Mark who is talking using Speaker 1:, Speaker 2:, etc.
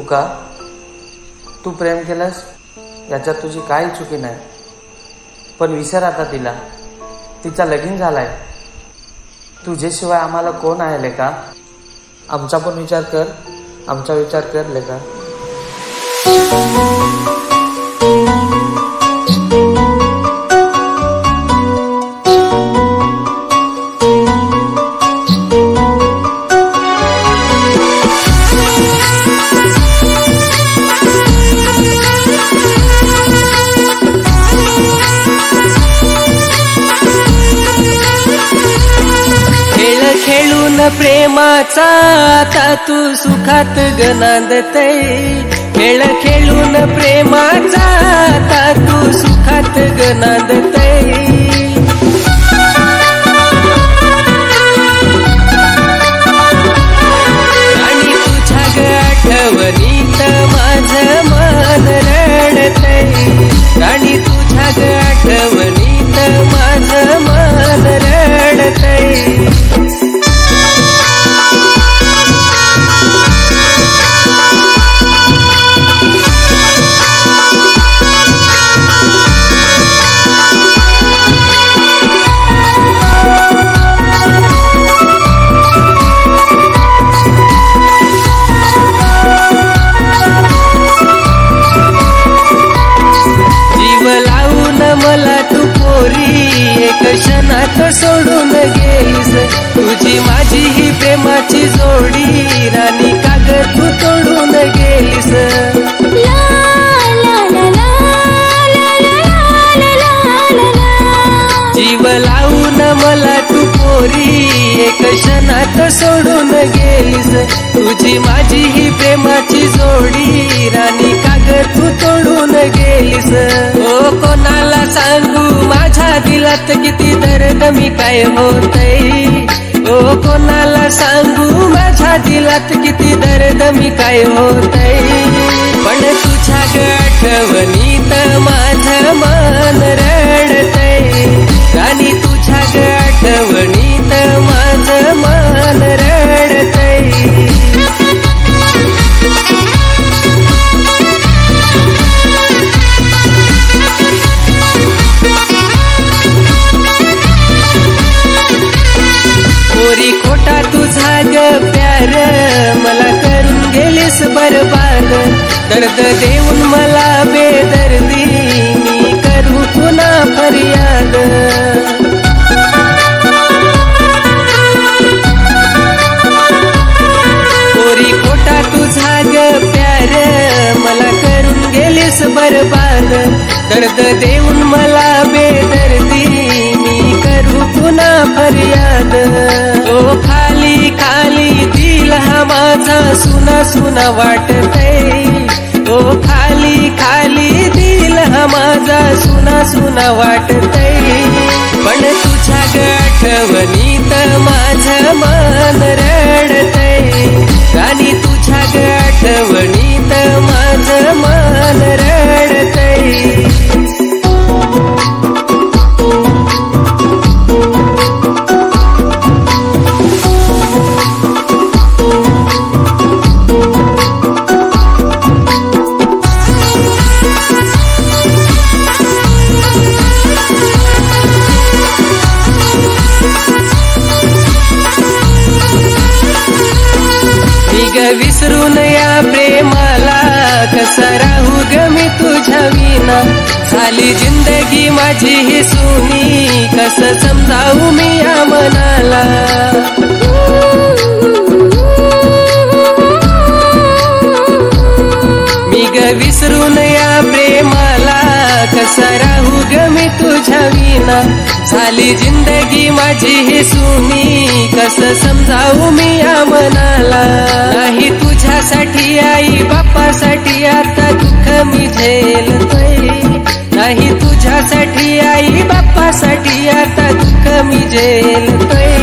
Speaker 1: तुका, तू प्रेम केलंस याच्यात तुझी काही चुकी नाही, पण विसर आता तिला. तिचा लगीन झालाय. तुझ्याशिवाय आम्हाला कोण आहे लेका? आमचा पण विचार कर, आमचा विचार कर लेका.
Speaker 2: प्रेमाचा आता तू सुखात गनांदतै. खेळ खेळून प्रेमाचा आता तू सुखात गनांदतै. आणि तुझ्या ग आठवणीत माझं मन रडतै. आणि तुझ्या ग आठवणीत माझं मन रडतै. क्षणात सोडून गेलीस तुझी माझी ही प्रेमाची जोडी. राणी कागद तू तोडून गेलीस. जीव लावून मला तू पोरी एक क्षणात सोडून गेलीस तुझी माझी ही प्रेमाची जोडी. राणी कागद तू तोडून गेलीस. ओ कोणाला सांगू माझ्या दिलात किती दर्द मी काय होतय. ओ कोणाला सांगू माझ्या दिलात किती दर्द मी काय होतय. पण तुझ्या आठवणीत माझं मन रडतय. आणि तुझ्या आठवणीत माझं मन रडतय. पोरी खोटा तुझा ग प्यार मला करून गेलीस बरबाद. दर्द देऊन मला बेदर्दी मी करू पुन्हा फरियाद. पोरी खोटा तुझा ग प्यार मला करून गेलीस बरबाद. दर्द देऊन मला बेदर्दी मी करू पुन्हा फरियाद. ओ खाली खाली दिल हा माझा सुना सुना वाटतय. ओ खाली खाली दिल हा माझा सुना सुना वाटतय. पण तुझ्या आठवणीत माझं मन रडतय. आणि तुझ्या आठवणीत माझं मन रडतय. विसरून या प्रेमाला कसा राहू ग मी तुझ्या विना. झाली जिंदगी माझी ही सुनी कसं समजावू मी या मनाला. मी ग विसरून या प्रेमाला कसा राहू ग मी तुझ्या विना. झाली जिंदगी माझी ही सुनी कसं समजावू मी या मनाला. नाही तुझ्यासाठी आई बापासाठी आता दुःख मी झेलतोय. नाही तुझ्यासाठी आई बापासाठी आता दुःख मी झेलतोय.